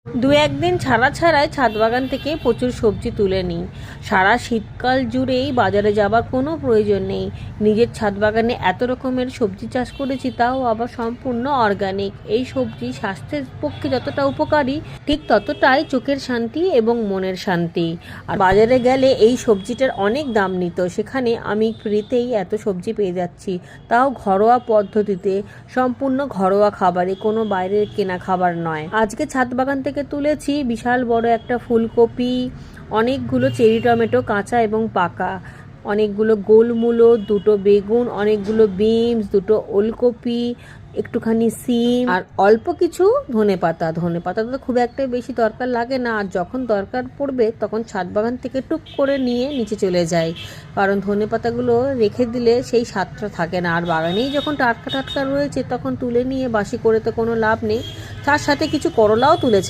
দু একদিন ছাড়া ছাড়াই ছাদ বাগান থেকে প্রচুর সবজি তুলে নিই। সারা শীতকাল জুড়েই বাজারে যাবার কোনো প্রয়োজন নেই। নিজের ছাদ বাগানে এত রকমের সবজি চাষ করেছি, তাও আবার সম্পূর্ণ অর্গানিক। এই সবজি স্বাস্থ্যের পক্ষে যতটা উপকারী, ঠিক ততটাই চোখের শান্তি এবং মনের শান্তি। আর বাজারে গেলে এই সবজিটার অনেক দাম নিত, সেখানে আমি ফ্রিতেই এত সবজি পেয়ে যাচ্ছি, তাও ঘরোয়া পদ্ধতিতে, সম্পূর্ণ ঘরোয়া খাবারে, কোনো বাইরের কেনা খাবার নয়। আজকে ছাদ বাগান থেকে তুলেছি বিশাল বড় একটা ফুলকপি, অনেকগুলো চেরি টমেটো কাঁচা এবং পাকা, অনেকগুলো গোলমূলো, দুটো বেগুন, অনেকগুলো বিনস, দুটো ওলকপি, একটুখানি সিম আর অল্প কিছু ধনেপাতা। ধনেপাতা তো খুব একটা বেশি দরকার লাগে না, আর যখন দরকার পড়বে তখন ছাদ বাগান থেকে টুক করে নিয়ে নিচে চলে যায়, কারণ ধনেপাতাগুলো রেখে দিলে সেই স্বাদটা থাকে না। আর বাগানেই যখন টাটকা টাটকা রয়েছে তখন তুলে নিয়ে বাসি করে তো কোনো লাভ নেই। তার সাথে কিছু করলাও তুলেছে।